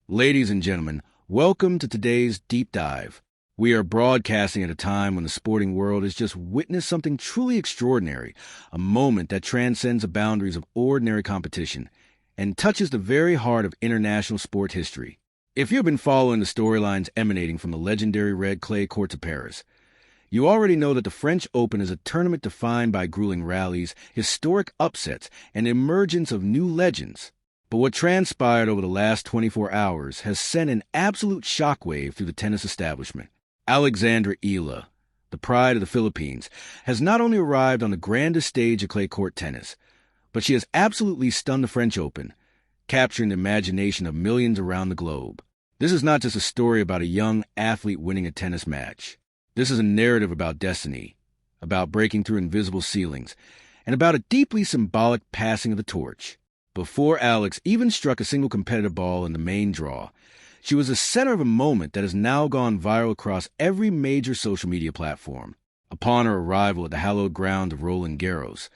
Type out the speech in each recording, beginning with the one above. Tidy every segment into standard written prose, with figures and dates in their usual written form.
Ladies and gentlemen, welcome to today's deep dive. We are broadcasting at a time when the sporting world has just witnessed something truly extraordinary, a moment that transcends the boundaries of ordinary competition and touches the very heart of international sport history. If you've been following the storylines emanating from the legendary red clay courts of Paris, you already know that the French Open is a tournament defined by grueling rallies, historic upsets, and the emergence of new legends. But what transpired over the last 24 hours has sent an absolute shockwave through the tennis establishment. Alexandra Eala, the pride of the Philippines, has not only arrived on the grandest stage of clay court tennis, but she has absolutely stunned the French Open, capturing the imagination of millions around the globe. This is not just a story about a young athlete winning a tennis match. This is a narrative about destiny, about breaking through invisible ceilings, and about a deeply symbolic passing of the torch. Before Alex even struck a single competitive ball in the main draw, she was the center of a moment that has now gone viral across every major social media platform. Upon her arrival at the hallowed ground of Roland Garros,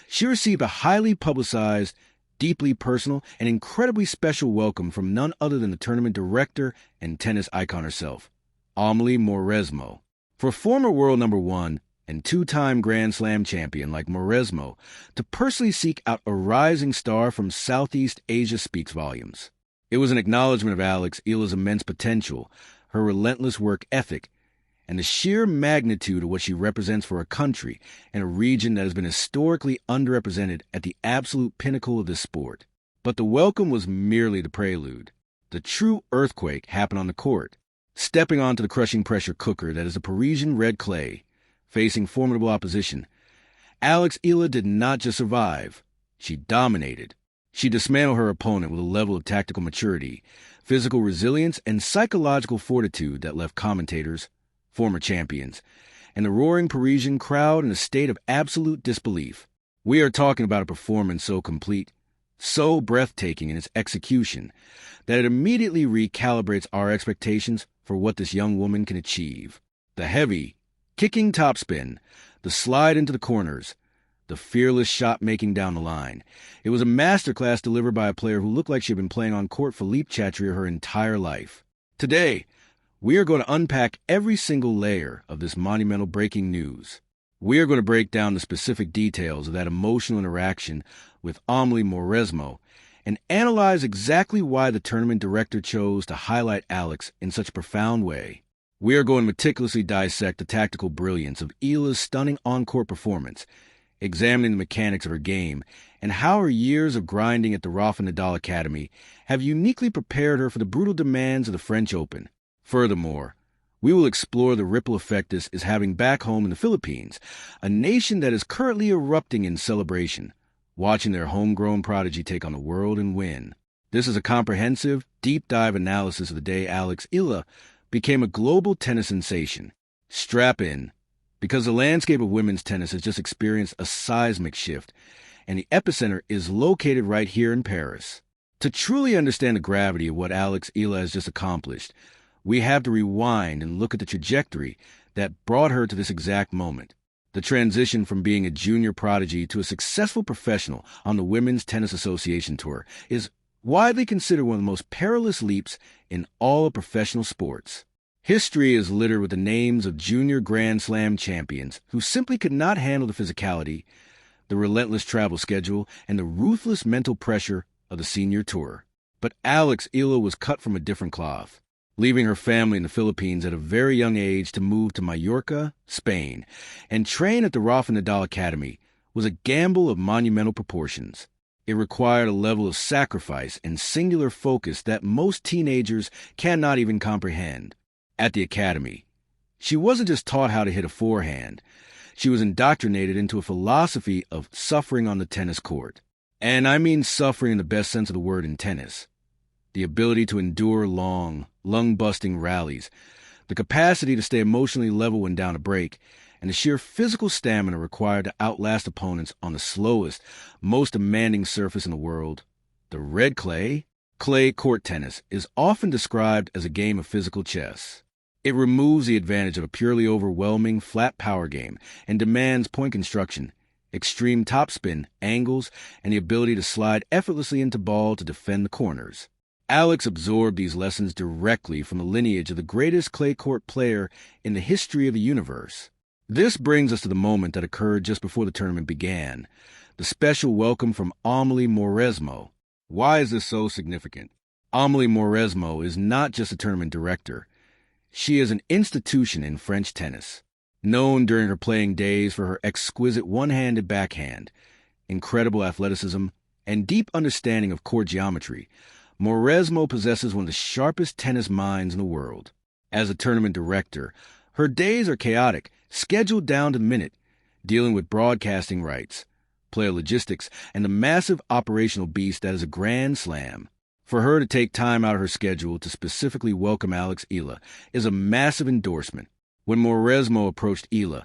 she received a highly publicized, deeply personal, and incredibly special welcome from none other than the tournament director and tennis icon herself, Amélie Mauresmo. For former world number one and two-time Grand Slam champion like Mauresmo to personally seek out a rising star from Southeast Asia speaks volumes. It was an acknowledgement of Alex Eala's immense potential, her relentless work ethic, and the sheer magnitude of what she represents for a country and a region that has been historically underrepresented at the absolute pinnacle of this sport. But the welcome was merely the prelude. The true earthquake happened on the court. Stepping onto the crushing pressure cooker that is the Parisian red clay, facing formidable opposition, Alex Eala did not just survive, she dominated. She dismantled her opponent with a level of tactical maturity, physical resilience, and psychological fortitude that left commentators, former champions, and the roaring Parisian crowd in a state of absolute disbelief. We are talking about a performance so complete, so breathtaking in its execution, that it immediately recalibrates our expectations for what this young woman can achieve. The heavy, kicking topspin, the slide into the corners, the fearless shot-making down the line. It was a masterclass delivered by a player who looked like she had been playing on court Philippe Chatrier her entire life. Today, we are going to unpack every single layer of this monumental breaking news. We are going to break down the specific details of that emotional interaction with Amélie Mauresmo and analyze exactly why the tournament director chose to highlight Alex in such a profound way. We are going to meticulously dissect the tactical brilliance of Eala's stunning on-court performance, examining the mechanics of her game and how her years of grinding at the Rafa Nadal Academy have uniquely prepared her for the brutal demands of the French Open. Furthermore, we will explore the ripple effect this is having back home in the Philippines, a nation that is currently erupting in celebration, watching their homegrown prodigy take on the world and win. This is a comprehensive, deep-dive analysis of the day Alex Eala became a global tennis sensation. Strap in, because the landscape of women's tennis has just experienced a seismic shift, and the epicenter is located right here in Paris. To truly understand the gravity of what Alex Eala has just accomplished, we have to rewind and look at the trajectory that brought her to this exact moment. The transition from being a junior prodigy to a successful professional on the Women's Tennis Association Tour is widely considered one of the most perilous leaps in all of professional sports. History is littered with the names of junior Grand Slam champions who simply could not handle the physicality, the relentless travel schedule, and the ruthless mental pressure of the senior tour. But Alex Eala was cut from a different cloth. Leaving her family in the Philippines at a very young age to move to Mallorca, Spain, and train at the Rafa Nadal Academy was a gamble of monumental proportions. It required a level of sacrifice and singular focus that most teenagers cannot even comprehend. At the academy, she wasn't just taught how to hit a forehand. She was indoctrinated into a philosophy of suffering on the tennis court. And I mean suffering in the best sense of the word in tennis. The ability to endure long, lung-busting rallies, the capacity to stay emotionally level when down a break, and the sheer physical stamina required to outlast opponents on the slowest, most demanding surface in the world. The red clay court tennis is often described as a game of physical chess. It removes the advantage of a purely overwhelming, flat power game and demands point construction, extreme topspin, angles, and the ability to slide effortlessly into ball to defend the corners. Alex absorbed these lessons directly from the lineage of the greatest clay court player in the history of the universe. This brings us to the moment that occurred just before the tournament began, the special welcome from Amélie Mauresmo. Why is this so significant? Amélie Mauresmo is not just a tournament director. She is an institution in French tennis, known during her playing days for her exquisite one-handed backhand, incredible athleticism, and deep understanding of court geometry. Mauresmo possesses one of the sharpest tennis minds in the world. As a tournament director, her days are chaotic, scheduled down to the minute, dealing with broadcasting rights, player logistics, and the massive operational beast that is a Grand Slam. For her to take time out of her schedule to specifically welcome Eala is a massive endorsement. When Mauresmo approached Eala,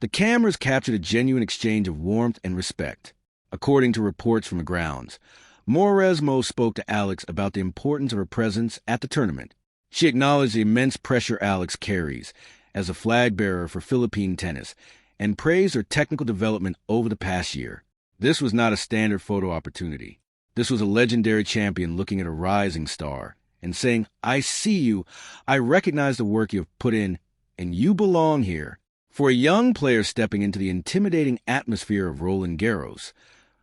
the cameras captured a genuine exchange of warmth and respect. According to reports from the grounds, Mauresmo spoke to Alex about the importance of her presence at the tournament. She acknowledged the immense pressure Alex carries as a flag bearer for Philippine tennis and praised her technical development over the past year. This was not a standard photo opportunity. This was a legendary champion looking at a rising star and saying, "I see you, I recognize the work you have put in, and you belong here." For a young player stepping into the intimidating atmosphere of Roland Garros,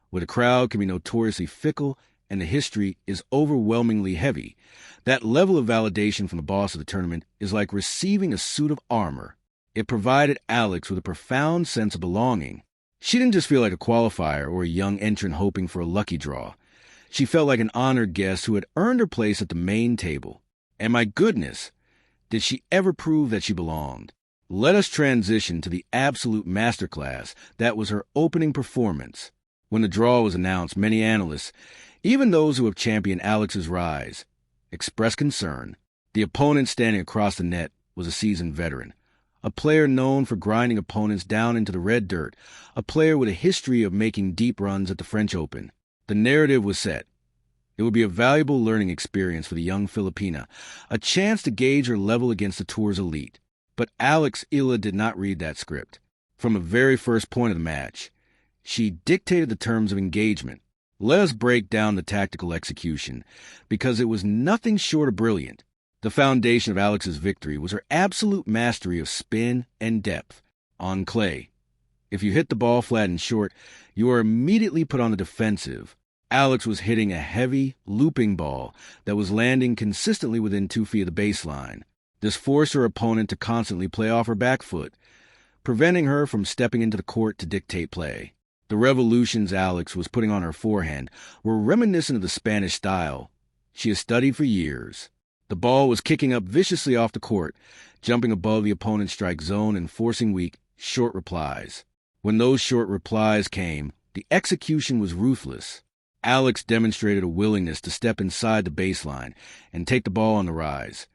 where the crowd can be notoriously fickle and the history is overwhelmingly heavy, that level of validation from the boss of the tournament is like receiving a suit of armor. It provided Alex with a profound sense of belonging. She didn't just feel like a qualifier or a young entrant hoping for a lucky draw. She felt like an honored guest who had earned her place at the main table. And my goodness, did she ever prove that she belonged? Let us transition to the absolute masterclass that was her opening performance. When the draw was announced, many analysts, even those who have championed Alex's rise, expressed concern. The opponent standing across the net was a seasoned veteran, a player known for grinding opponents down into the red dirt, a player with a history of making deep runs at the French Open. The narrative was set. It would be a valuable learning experience for the young Filipina, a chance to gauge her level against the tour's elite. But Eala did not read that script. From the very first point of the match, she dictated the terms of engagement. Let us break down the tactical execution, because it was nothing short of brilliant. The foundation of Alex's victory was her absolute mastery of spin and depth. On clay, if you hit the ball flat and short, you are immediately put on the defensive. Alex was hitting a heavy, looping ball that was landing consistently within 2 feet of the baseline. This forced her opponent to constantly play off her back foot, preventing her from stepping into the court to dictate play. The revolutions Alex was putting on her forehand were reminiscent of the Spanish style she has studied for years. The ball was kicking up viciously off the court, jumping above the opponent's strike zone and forcing weak, short replies. When those short replies came, the execution was ruthless. Alex demonstrated a willingness to step inside the baseline and take the ball on the rise,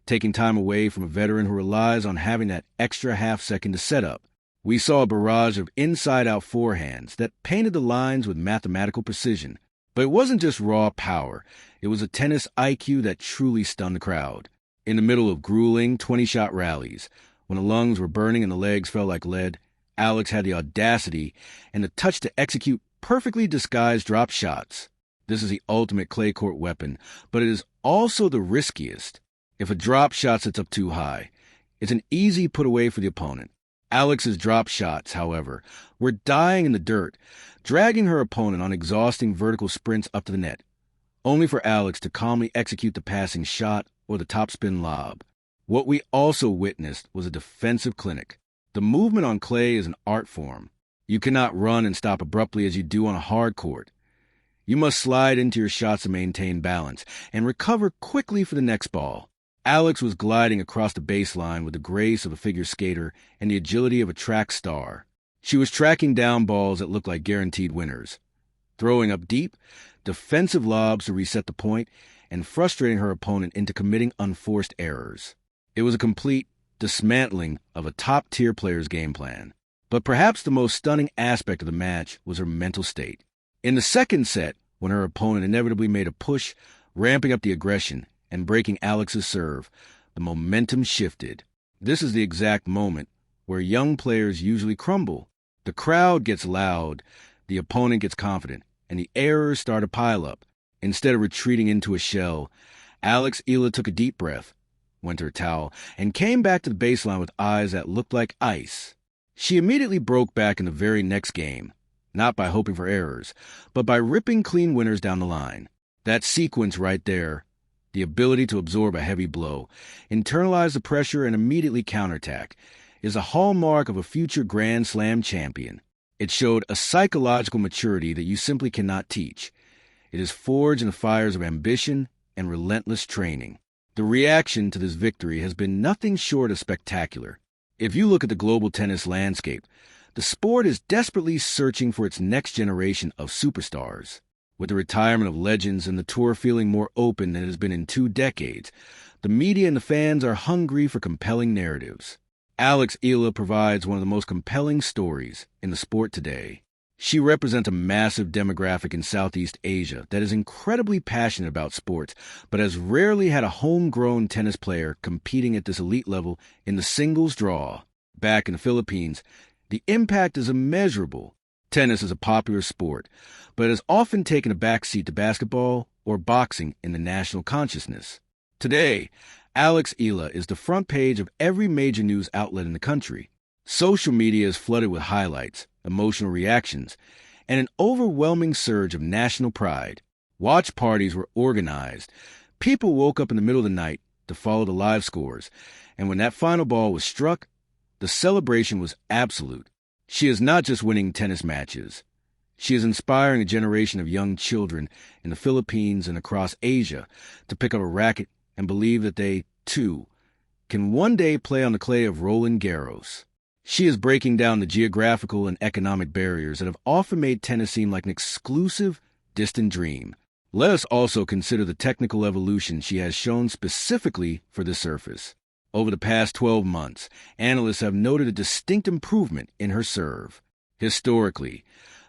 taking time away from a veteran who relies on having that extra half second to set up. We saw a barrage of inside-out forehands that painted the lines with mathematical precision. But it wasn't just raw power. It was a tennis IQ that truly stunned the crowd. In the middle of grueling 20-shot rallies, when the lungs were burning and the legs felt like lead, Alex had the audacity and the touch to execute perfectly disguised drop shots. This is the ultimate clay court weapon, but it is also the riskiest. If a drop shot sits up too high, it's an easy put away for the opponent. Alex's drop shots, however, were dying in the dirt, dragging her opponent on exhausting vertical sprints up to the net, only for Alex to calmly execute the passing shot or the topspin lob. What we also witnessed was a defensive clinic. The movement on clay is an art form. You cannot run and stop abruptly as you do on a hard court. You must slide into your shots to maintain balance and recover quickly for the next ball. Alex was gliding across the baseline with the grace of a figure skater and the agility of a track star. She was tracking down balls that looked like guaranteed winners, throwing up deep, defensive lobs to reset the point, and frustrating her opponent into committing unforced errors. It was a complete dismantling of a top-tier player's game plan. But perhaps the most stunning aspect of the match was her mental state. In the second set, when her opponent inevitably made a push, ramping up the aggression and breaking Alex's serve, the momentum shifted. This is the exact moment where young players usually crumble. The crowd gets loud, the opponent gets confident, and the errors start to pile up. Instead of retreating into a shell, Eala took a deep breath, went to her towel, and came back to the baseline with eyes that looked like ice. She immediately broke back in the very next game, not by hoping for errors, but by ripping clean winners down the line. That sequence right there, the ability to absorb a heavy blow, internalize the pressure, and immediately counterattack, is a hallmark of a future Grand Slam champion. It showed a psychological maturity that you simply cannot teach. It is forged in the fires of ambition and relentless training. The reaction to this victory has been nothing short of spectacular. If you look at the global tennis landscape, the sport is desperately searching for its next generation of superstars. With the retirement of legends and the tour feeling more open than it has been in 2 decades, the media and the fans are hungry for compelling narratives. Eala provides one of the most compelling stories in the sport today. She represents a massive demographic in Southeast Asia that is incredibly passionate about sports, but has rarely had a homegrown tennis player competing at this elite level in the singles draw. Back in the Philippines, the impact is immeasurable. Tennis is a popular sport, but it has often taken a backseat to basketball or boxing in the national consciousness. Today, Eala is the front page of every major news outlet in the country. Social media is flooded with highlights, emotional reactions, and an overwhelming surge of national pride. Watch parties were organized. People woke up in the middle of the night to follow the live scores, and when that final ball was struck, the celebration was absolute. She is not just winning tennis matches. She is inspiring a generation of young children in the Philippines and across Asia to pick up a racket and believe that they, too, can one day play on the clay of Roland Garros. She is breaking down the geographical and economic barriers that have often made tennis seem like an exclusive, distant dream. Let us also consider the technical evolution she has shown specifically for this surface. Over the past 12 months, analysts have noted a distinct improvement in her serve. Historically,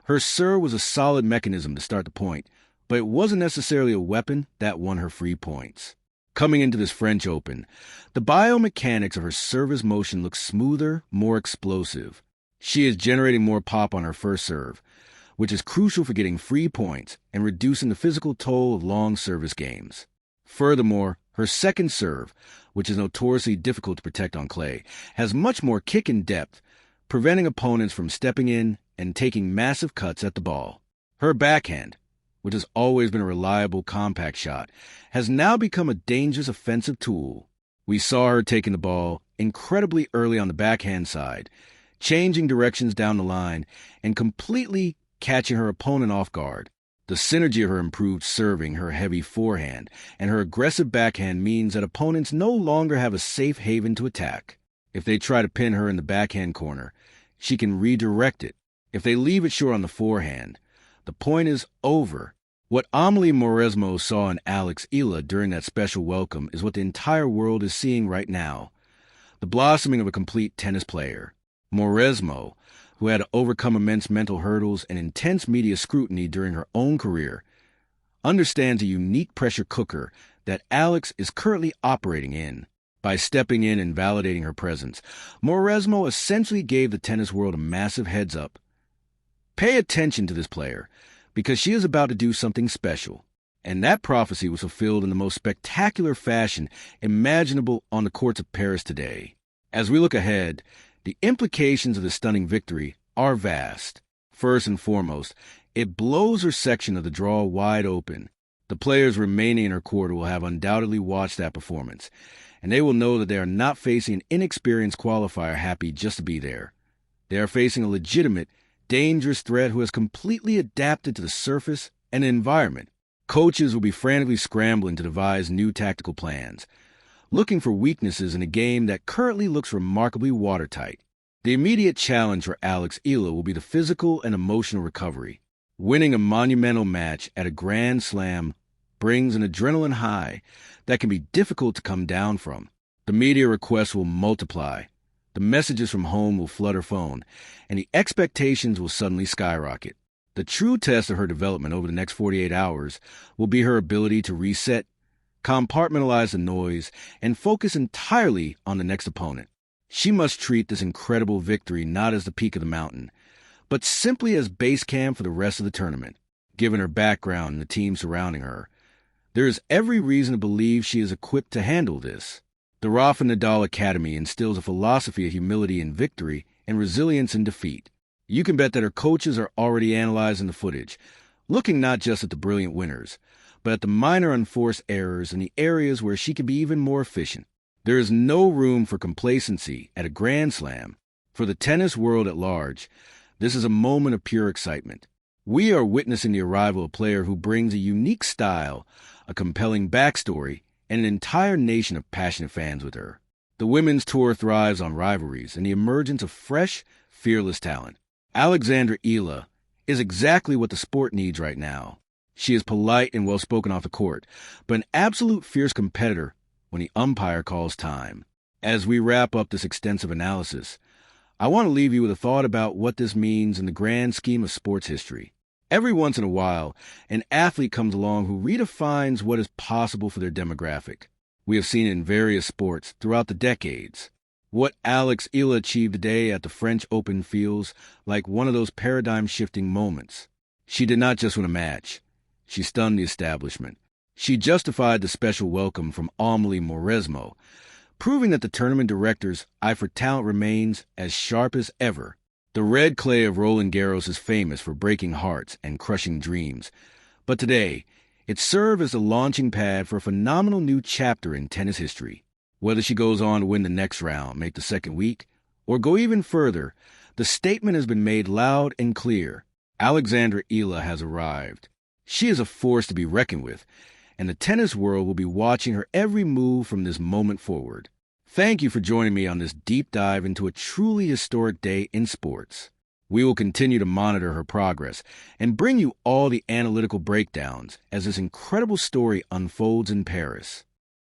her serve was a solid mechanism to start the point, but it wasn't necessarily a weapon that won her free points. Coming into this French Open, the biomechanics of her service motion look smoother, more explosive. She is generating more pop on her first serve, which is crucial for getting free points and reducing the physical toll of long service games. Furthermore, her second serve, which is notoriously difficult to protect on clay, has much more kick and depth, preventing opponents from stepping in and taking massive cuts at the ball. Her backhand, which has always been a reliable, compact shot, has now become a dangerous offensive tool. We saw her taking the ball incredibly early on the backhand side, changing directions down the line, and completely catching her opponent off guard. The synergy of her improved serving, her heavy forehand, and her aggressive backhand means that opponents no longer have a safe haven to attack. If they try to pin her in the backhand corner, she can redirect it. If they leave it short on the forehand, the point is over. What Amélie Mauresmo saw in Eala during that special welcome is what the entire world is seeing right now. The blossoming of a complete tennis player. Mauresmo, who had to overcome immense mental hurdles and intense media scrutiny during her own career, understands a unique pressure cooker that Eala is currently operating in. By stepping in and validating her presence, Mauresmo essentially gave the tennis world a massive heads-up. Pay attention to this player, because she is about to do something special. And that prophecy was fulfilled in the most spectacular fashion imaginable on the courts of Paris today. As we look ahead, the implications of this stunning victory are vast. First and foremost, it blows her section of the draw wide open. The players remaining in her quarter will have undoubtedly watched that performance, and they will know that they are not facing an inexperienced qualifier happy just to be there. They are facing a legitimate, dangerous threat who has completely adapted to the surface and the environment. Coaches will be frantically scrambling to devise new tactical plans, looking for weaknesses in a game that currently looks remarkably watertight. The immediate challenge for Eala will be the physical and emotional recovery. Winning a monumental match at a Grand Slam brings an adrenaline high that can be difficult to come down from. The media requests will multiply. The messages from home will flood her phone, and the expectations will suddenly skyrocket. The true test of her development over the next 48 hours will be her ability to reset, compartmentalize the noise, and focus entirely on the next opponent. She must treat this incredible victory not as the peak of the mountain, but simply as base camp for the rest of the tournament. given her background and the team surrounding her. There is every reason to believe she is equipped to handle this. The Rafa Nadal Academy instills a philosophy of humility in victory and resilience in defeat. You can bet that her coaches are already analyzing the footage, looking not just at the brilliant winners, but at the minor unforced errors and the areas where she can be even more efficient. There is no room for complacency at a Grand Slam. For the tennis world at large, this is a moment of pure excitement. We are witnessing the arrival of a player who brings a unique style, a compelling backstory, and an entire nation of passionate fans with her. The women's tour thrives on rivalries and the emergence of fresh, fearless talent. Alexandra Eala is exactly what the sport needs right now. She is polite and well-spoken off the court, but an absolute fierce competitor when the umpire calls time. As we wrap up this extensive analysis, I want to leave you with a thought about what this means in the grand scheme of sports history. Every once in a while, an athlete comes along who redefines what is possible for their demographic. We have seen it in various sports throughout the decades. What Alex Eala achieved today at the French Open feels like one of those paradigm-shifting moments. She did not just win a match. She stunned the establishment. She justified the special welcome from Amélie Mauresmo, proving that the tournament director's eye for talent remains as sharp as ever. The red clay of Roland Garros is famous for breaking hearts and crushing dreams, but today, it served as the launching pad for a phenomenal new chapter in tennis history. Whether she goes on to win the next round, make the second week, or go even further, the statement has been made loud and clear. Alexandra Eala has arrived. She is a force to be reckoned with, and the tennis world will be watching her every move from this moment forward. Thank you for joining me on this deep dive into a truly historic day in sports. We will continue to monitor her progress and bring you all the analytical breakdowns as this incredible story unfolds in Paris.